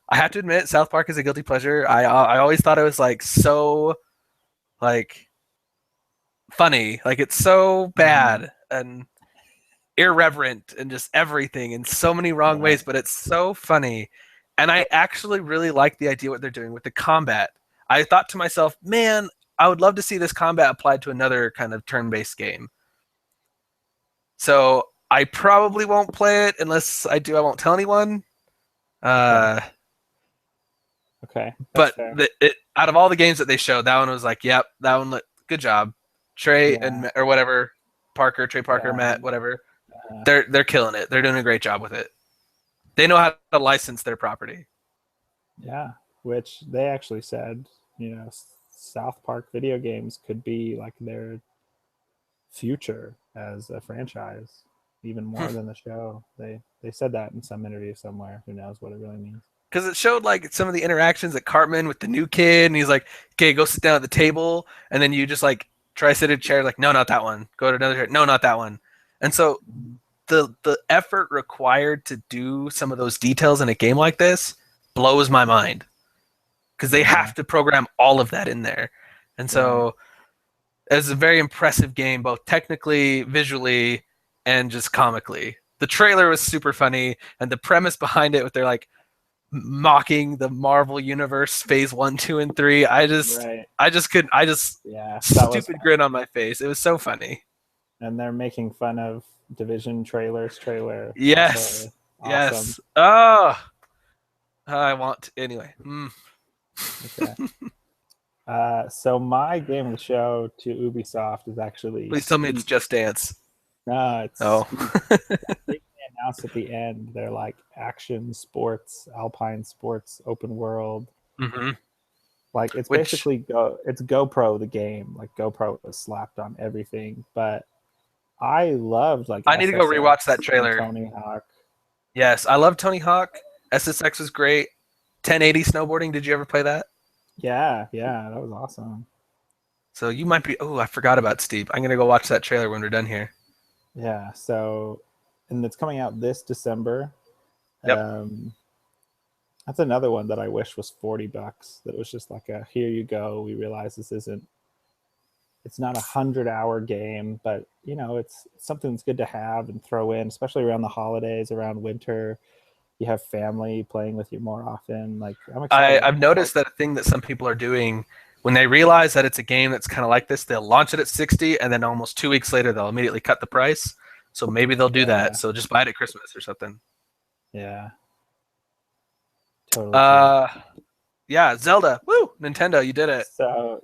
I have to admit, South Park is a guilty pleasure. I always thought it was like so like funny. Like it's so bad and irreverent and just everything in so many wrong ways, but it's so funny. And I actually really like the idea what they're doing with the combat. I thought to myself, man, I would love to see this combat applied to another kind of turn-based game. So I probably won't play it unless I do. I won't tell anyone. Okay. But out of all the games that they showed, that one was like, yep, that one looked good job. Trey and or whatever, Trey Parker, Matt, whatever. They're killing it. They're doing a great job with it. They know how to license their property. Yeah, which they actually said, South Park video games could be like their future as a franchise, even more than the show. They said that in some interview somewhere. Who knows what it really means? Because it showed like some of the interactions at Cartman with the new kid, and he's like, "Okay, go sit down at the table," and then you just like try to sit in a chair, like, "No, not that one." Go to another chair, "No, not that one." And so the effort required to do some of those details in a game like this blows my mind, because they have to program all of that in there. And so it's a very impressive game, both technically, visually, and just comically. The trailer was super funny, and the premise behind it, with they're like mocking the Marvel Universe Phase 1, 2, and 3. I just couldn't. Stupid grin on my face. It was so funny. And they're making fun of Division trailer. Yes. Awesome. Yes. Oh, I want to, anyway. Okay. So my game of the show to Ubisoft is actually. Please tell me it's Just Dance. No, it's. Oh. They announced at the end they're like action sports, alpine sports, open world. Like it's basically it's GoPro the game. Like GoPro was slapped on everything, but I loved like. I need to go rewatch that trailer. Tony Hawk. Yes, I love Tony Hawk. SSX was great. 1080 snowboarding. Did you ever play that? Yeah, that was awesome. So you might be. Oh, I forgot about Steve. I'm gonna go watch that trailer when we're done here. Yeah. So, and it's coming out this December. Yep. That's another one that I wish was $40. That was just like a here you go. We realize this isn't. It's not 100-hour game, but it's something that's good to have and throw in, especially around the holidays, around winter. You have family playing with you more often. Like I'm excited. I've noticed that a thing that some people are doing when they realize that it's a game that's kind of like this, they'll launch it at 60, and then almost 2 weeks later they'll immediately cut the price. So maybe they'll do that. So just buy it at Christmas or something. Yeah. Totally. Yeah, Zelda. Woo! Nintendo, you did it. So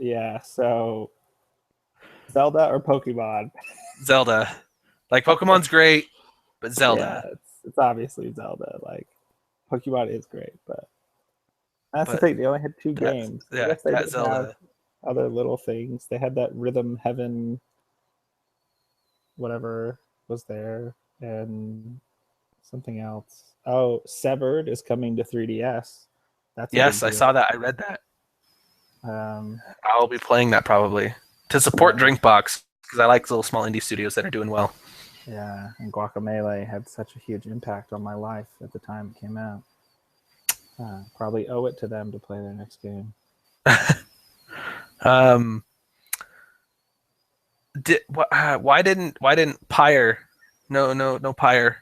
Zelda or Pokemon? Zelda. Like Pokemon's great, but Zelda. Yeah, it's obviously Zelda. Like Pokemon is great, but that's the thing. They only had 2 games. Yeah, I guess they did Zelda. have other little things. They had that Rhythm Heaven, whatever was there, and something else. Oh, Severed is coming to 3DS. Yes, I saw that. I read that. I'll be playing that probably to support Drinkbox, because I like little small indie studios that are doing well. Yeah, and Guacamelee had such a huge impact on my life at the time it came out. Probably owe it to them to play their next game. Why didn't Pyre? No Pyre.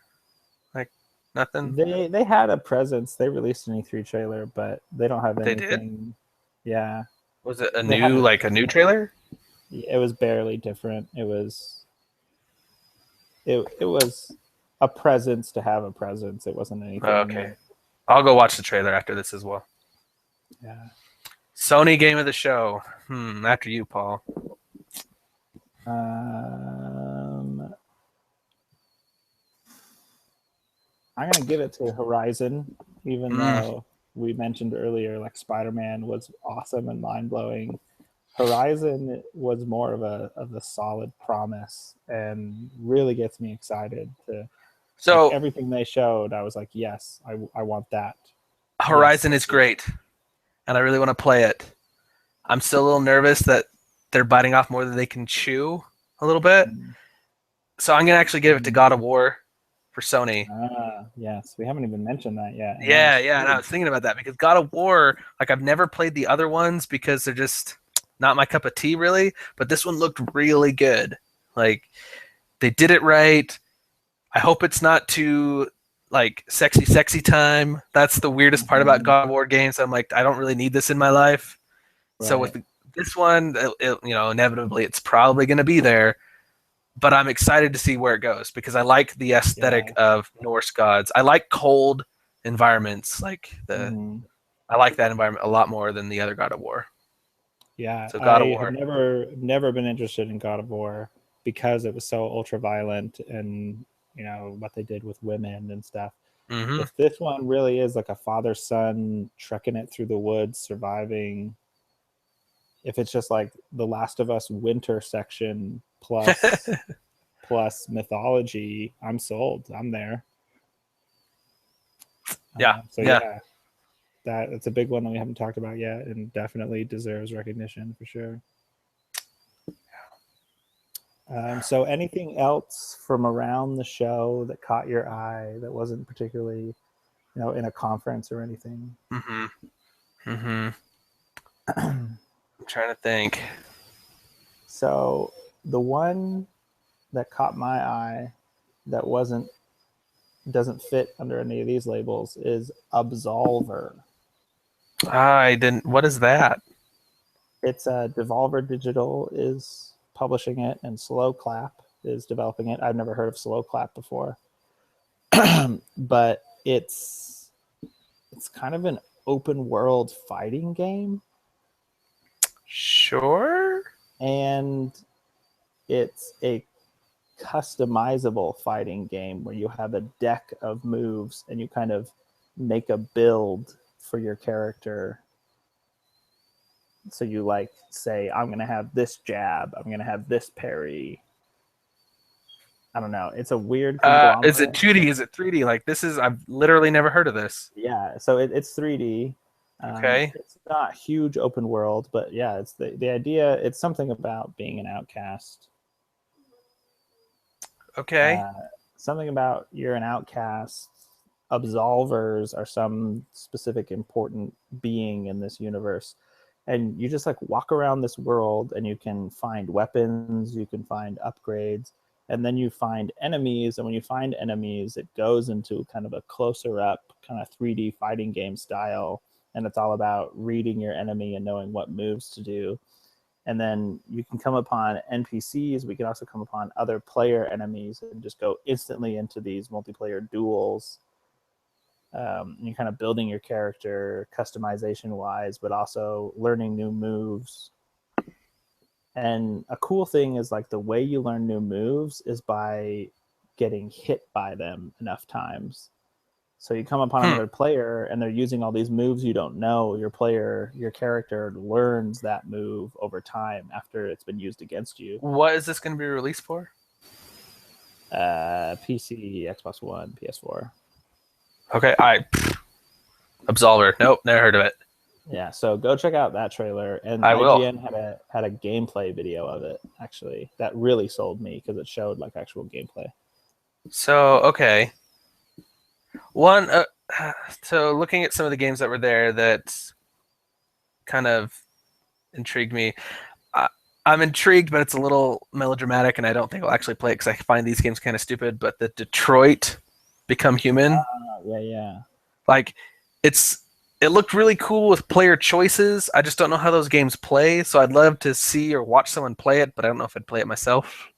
Like Nothing. They had a presence. They released an E3 trailer, but they don't have They did. anything. Yeah, Was it a they new haven't. a new trailer? It was barely different. It was a presence to have a presence. It wasn't anything. Oh, okay. I'll go watch the trailer after this as well. Yeah. Sony game of the show. After you, Paul. I'm gonna give it to Horizon, even though we mentioned earlier like Spider-Man was awesome and mind-blowing. Horizon was more of a solid promise and really gets me excited to. So like, everything they showed, I was like, yes, I want that. Horizon is great, and I really want to play it. I'm still a little nervous that they're biting off more than they can chew a little bit. So I'm gonna actually give it to God of War for Sony. Yes, we haven't even mentioned that yet. Yeah, and I was thinking about that because God of War, like I've never played the other ones because they're just not my cup of tea really, but this one looked really good. Like they did it right. I hope it's not too like sexy time. That's the weirdest part about God of War games. I'm like, I don't really need this in my life. Right. So with this one, inevitably it's probably going to be there. But I'm excited to see where it goes because I like the aesthetic of Norse gods. I like cold environments, like I like that environment a lot more than the other God of War. Yeah, so God of War. Have never been interested in God of War because it was so ultra violent and what they did with women and stuff. If this one really is like a father-son trekking it through the woods, surviving, if it's just like the Last of Us winter section plus mythology, I'm sold. I'm there. It's a big one that we haven't talked about yet and definitely deserves recognition for sure. So anything else from around the show that caught your eye that wasn't particularly, in a conference or anything? I'm trying to think. So the one that caught my eye that doesn't fit under any of these labels is Absolver. I didn't. What is that? It's Devolver Digital is publishing it, and Slow Clap is developing it. I've never heard of Slow Clap before, but it's kind of an open world fighting game. Sure. And it's a customizable fighting game where you have a deck of moves and you kind of make a build for your character. So you say, I'm going to have this jab. I'm going to have this parry. I don't know. It's a weird conglomerate. Is it 2D? Is it 3D? Like this is, I've literally never heard of this. Yeah. So it's 3D. Okay. It's not huge open world, but yeah, it's the idea. It's something about being an outcast. Okay. Something about you're an outcast. Absolvers are some specific important being in this universe. And you just walk around this world and you can find weapons, you can find upgrades, and then you find enemies. And when you find enemies, it goes into kind of a closer up kind of 3D fighting game style. And it's all about reading your enemy and knowing what moves to do. And then you can come upon NPCs. We can also come upon other player enemies and just go instantly into these multiplayer duels. You're kind of building your character customization wise, but also learning new moves. And a cool thing is the way you learn new moves is by getting hit by them enough times. So you come upon another player and they're using all these moves you don't know. Your character learns that move over time after it's been used against you. What is this going to be released for? PC, Xbox One, PS4. Okay, Absolver. Nope, never heard of it. Yeah, so go check out that trailer. And I will. IGN had a gameplay video of it, actually. That really sold me because it showed actual gameplay. So, okay. So looking at some of the games that were there that kind of intrigued me. I'm intrigued, but it's a little melodramatic, and I don't think I'll actually play it because I find these games kind of stupid. But the Detroit Become Human. Yeah. Like, it looked really cool with player choices. I just don't know how those games play, so I'd love to see or watch someone play it, but I don't know if I'd play it myself.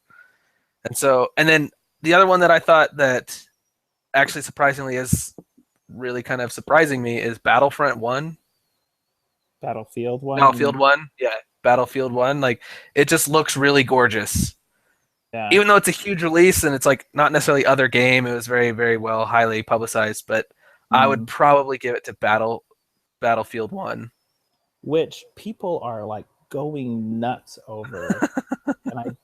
And then the other one that I thought that actually surprisingly is really kind of surprising me is Battlefront 1. Battlefield 1. Battlefield 1. Yeah, Battlefield 1. Like, it just looks really gorgeous. Yeah. Even though it's a huge release and it's like not necessarily other game, it was very, very well, highly publicized, but I would probably give it to Battlefield 1. Which people are like going nuts over. And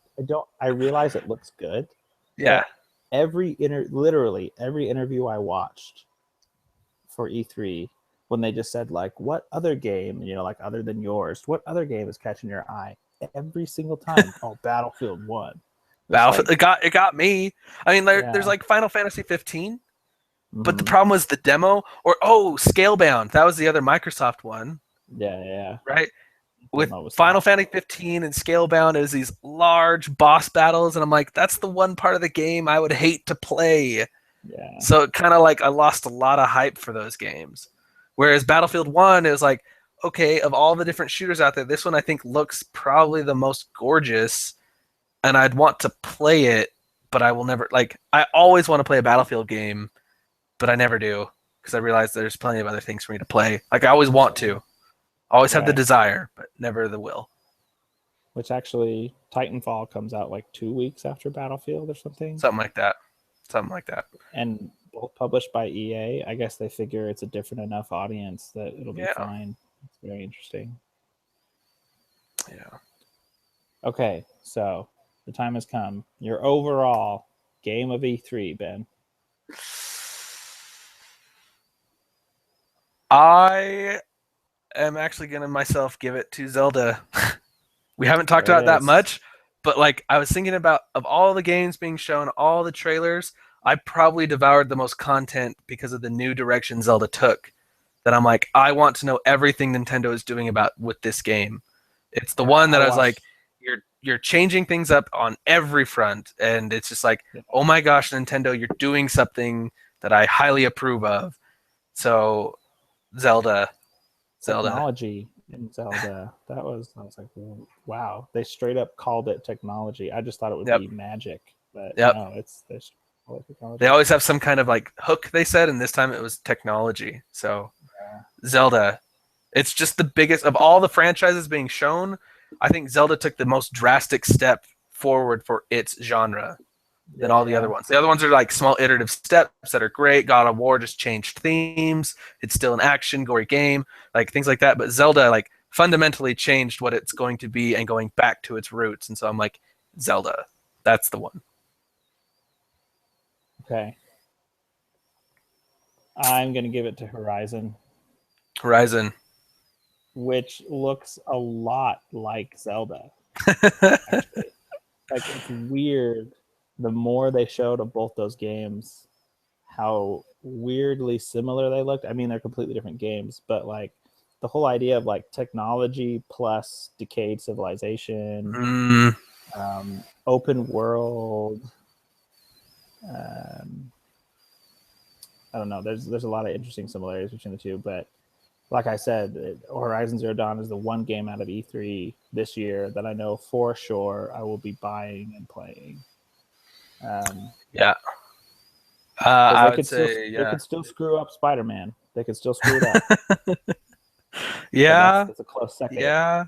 I realize it looks good. Yeah. Literally every interview I watched for E3, when they just said like, what other game, like other than yours, what other game is catching your eye? Every single time, Battlefield 1. Battlefield, it got me. I mean, there's like Final Fantasy 15, but the problem was the demo. Or Scalebound, that was the other Microsoft one. Yeah. Right. With Final Fantasy 15 and Scalebound is these large boss battles, and I'm like, that's the one part of the game I would hate to play. Yeah. So it kind of like I lost a lot of hype for those games. Whereas Battlefield 1 is like, okay, of all the different shooters out there, this one I think looks probably the most gorgeous, and I'd want to play it, but I will never, like, I always want to play a Battlefield game, but I never do, because I realize there's plenty of other things for me to play. Like, I always want to. Always have the desire, but never the will. Which actually, Titanfall comes out like 2 weeks after Battlefield or something. Something like that. And both published by EA. I guess they figure it's a different enough audience that it'll be fine. It's very interesting. Yeah. Okay, so the time has come. Your overall game of E3, Ben. I am actually going to myself give it to Zelda. We haven't talked about that much, but like I was thinking about, of all the games being shown, all the trailers, I probably devoured the most content because of the new direction Zelda took. That I'm like, I want to know everything Nintendo is doing with this game. It's the one that I was like, you're changing things up on every front, and it's just like, oh my gosh, Nintendo, you're doing something that I highly approve of. So, Zelda. Technology in Zelda. I was like, wow. They straight up called it technology. I just thought it would be magic, but no, it's technology. They always have some kind of like hook, they said, and this time it was technology. So, Zelda, it's just the biggest of all the franchises being shown. I think Zelda took the most drastic step forward for its genre than all the other ones. The other ones are like small iterative steps that are great. God of War just changed themes. It's still an action, gory game, like things like that. But Zelda like fundamentally changed what it's going to be and going back to its roots. And so I'm like, Zelda, that's the one. Okay. I'm going to give it to Horizon. Which looks a lot like Zelda. Actually. Like, it's weird. The more they showed of both those games, how weirdly similar they looked. I mean, they're completely different games, but like the whole idea of like technology plus decayed civilization, open world. I don't know. There's a lot of interesting similarities between the two, but like I said, Horizon Zero Dawn is the one game out of E3 this year that I know for sure I will be buying and playing. I would say they could still screw up Spider-Man. They could still screw it up. That's a close second. Yeah.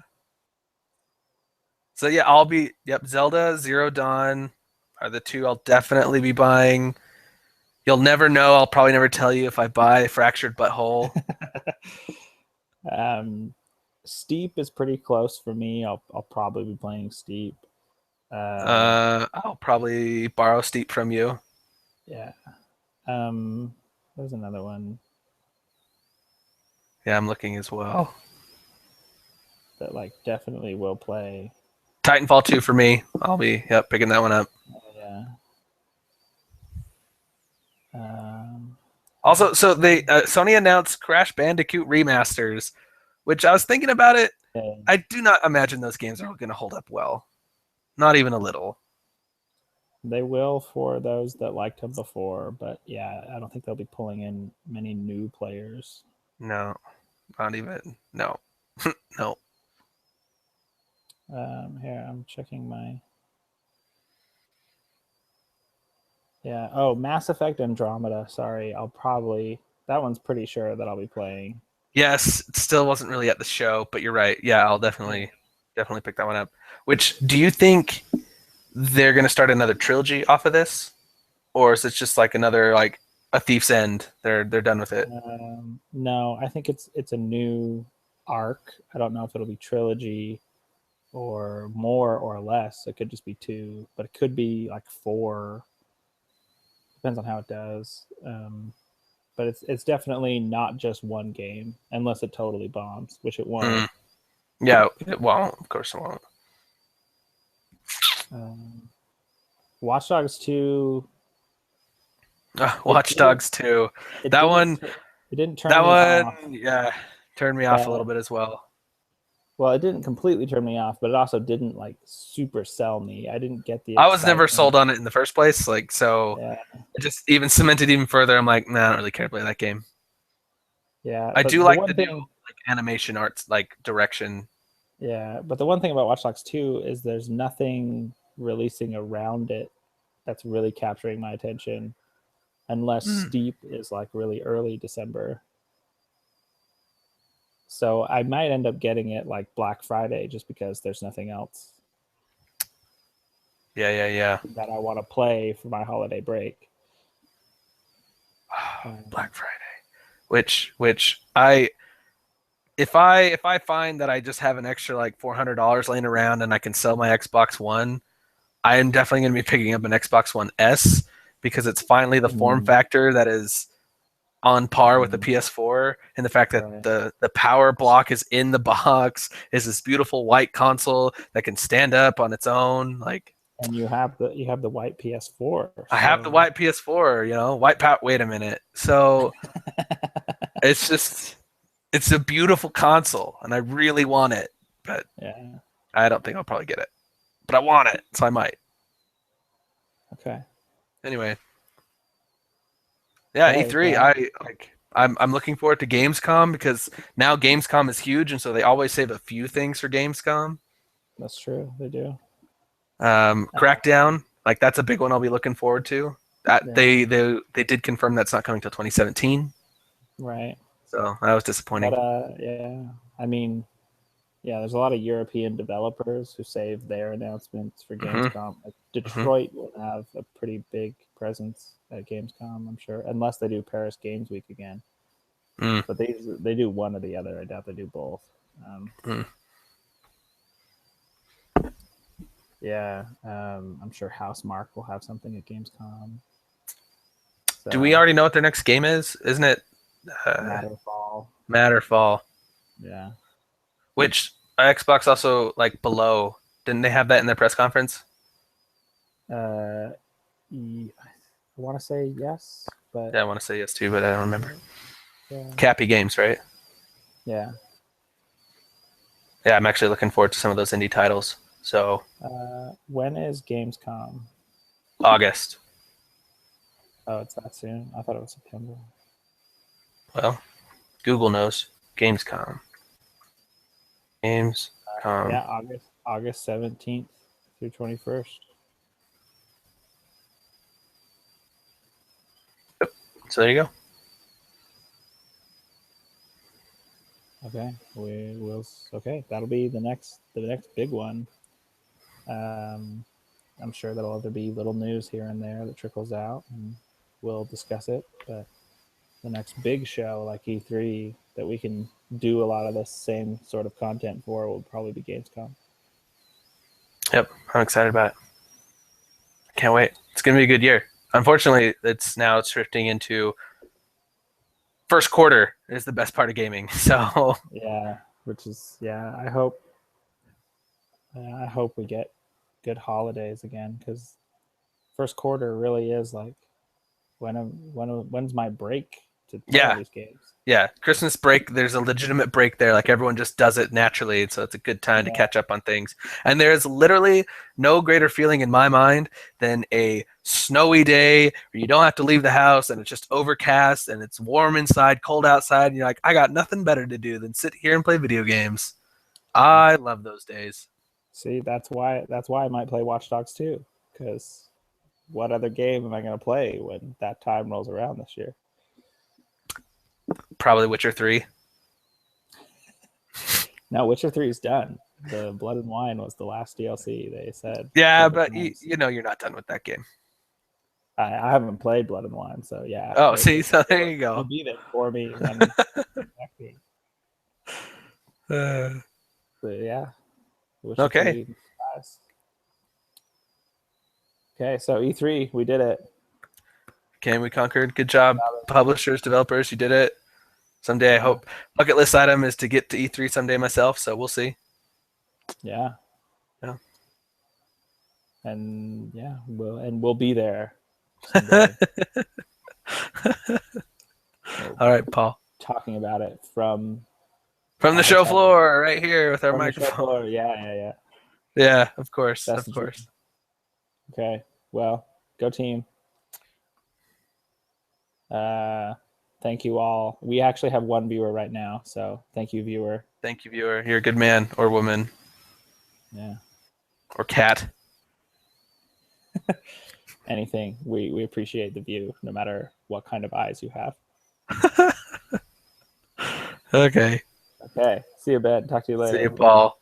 So I'll be Zelda, Zero Dawn are the two I'll definitely be buying. You'll never know. I'll probably never tell you if I buy Fractured Butthole. Steep is pretty close for me. I'll probably be playing Steep. I'll probably borrow Steep from you. Yeah. There's another one. Yeah, I'm looking as well. That like definitely will play. Titanfall 2 for me. I'll be picking that one up. Yeah. Also, so they Sony announced Crash Bandicoot remasters, which I was thinking about it. Okay. I do not imagine those games are going to hold up well. Not even a little. They will for those that liked him before, but yeah, I don't think they'll be pulling in many new players. No, not even. No, no. Here, I'm checking my. Yeah. Oh, Mass Effect Andromeda. Sorry, I'll probably. That one's pretty sure that I'll be playing. Yes, it still wasn't really at the show, but you're right. Yeah, I'll definitely pick that one up. Which do you think they're gonna start another trilogy off of this, or is it just like another like a Thief's End? They're done with it. No, I think it's a new arc. I don't know if it'll be trilogy or more or less. It could just be two, but it could be like four. Depends on how it does. But it's definitely not just one game, unless it totally bombs, which it won't. Mm. Yeah, it won't. Of course it won't. Um, Watch Dogs 2. Watch Dogs 2. It That didn't. one, It didn't turn that me off. one, yeah, turned me off a little But bit as well. well, it didn't completely turn me off, but it also didn't like super sell me. I didn't get the I was never sold excitement. on it in the first place, like so. Yeah, It just even cemented even further. I'm like, nah, I don't really care to play that game. yeah. I do But the like the one new thing, like animation arts like direction. yeah, but the one thing about Watch Dogs 2 is there's nothing releasing around it that's really capturing my attention, unless Mm. Steep is like really early December. So I might end up getting it like Black Friday just because there's nothing else Yeah. that I want to play for my holiday break. Black Friday. Which I if I find that I just have an extra like $400 laying around and I can sell my Xbox One, I am definitely going to be picking up an Xbox One S because it's finally the form Mm, factor that is on par with the mm, PS4, and the fact that right. the power block is in the box is this beautiful white console that can stand up on its own. Like And you have the white PS4, I have the so white PS4, white power. Wait a minute. So it's just it's a beautiful console, and I really want it, but yeah. I don't think I'll probably get it. But I want it, so I might. Okay. Anyway, yeah, Okay. E3. Well, I'm looking forward to Gamescom because now Gamescom is huge, and so they always save a few things for Gamescom. that's true. They do. Crackdown, like that's a big one I'll be looking forward to. That Yeah. they did confirm that's not coming till 2017, Right. so that was But disappointing. yeah. I mean, yeah, there's a lot of European developers who save their announcements for Hmm. Gamescom. Like Hmm. Detroit will have a pretty big presence at Gamescom, I'm sure, unless they do Paris Games Week again. Mm. But they do one or the other. I doubt they do both. Mm. Yeah, I'm sure Housemark will have something at Gamescom. Do we So already know what their next game is? Isn't it Matterfall. Matterfall? Yeah. Which Xbox also like below. Didn't they have that in their press conference? Uh, I want to say yes, but Yeah, I want to say yes too, but I don't remember. yeah, Cappy Games, right? yeah. Yeah, I'm actually looking forward to some of those indie titles. So When is Gamescom? August. Oh, it's that soon. I thought it was September. Well, Google knows. Gamescom. Gamescom. Yeah, August 17th through 21st. So there you go. Okay, we will. Okay, that'll be the next big one. Um, I'm sure there'll either be little news here and there that trickles out, and we'll discuss it. But the next big show, like E3, that we can do a lot of the same sort of content for, will probably be Gamescom. Yep, I'm excited about it. Can't wait. It's gonna be a good year. Unfortunately, it's drifting into first quarter is the best part of gaming. So Yeah, which is yeah. I hope we get good holidays again because first quarter really is like when's my break? to play Yeah. all these games. Yeah, Christmas break, there's a legitimate break there. Like everyone just does it naturally, so it's a good time to catch up on things. And there's literally no greater feeling in my mind than a snowy day where you don't have to leave the house and it's just overcast and it's warm inside, cold outside, and you're like, I got nothing better to do than sit here and play video games. I love those days. See, that's why I might play Watch Dogs 2, because what other game am I going to play when that time rolls around this year? Probably Witcher 3. No, Witcher 3 is done. The Blood and Wine was the last DLC, they said. Yeah, but you know you're not done with that game. I haven't played Blood and Wine, so yeah. Oh, see, so there you It'll go. be there for me when so yeah. Witcher Okay. 3, nice. Okay, so E3, we did it. Okay, we conquered. Good job, publishers, developers. You did it. Someday, I hope bucket list item is to get to E3 someday myself. So we'll see. Yeah. Yeah. And yeah, we'll be there someday. All right, Paul. Talking about it from the show floor, right here with our microphone. Yeah. Yeah, of course, That's of course. Okay, well, go team. Thank you all. We actually have one viewer right now, so thank you, viewer. Thank you, viewer. You're a good man or woman. Yeah. Or cat. Anything. We appreciate the view, no matter what kind of eyes you have. Okay. Okay. See you, Ben. Talk to you later. See you, Paul.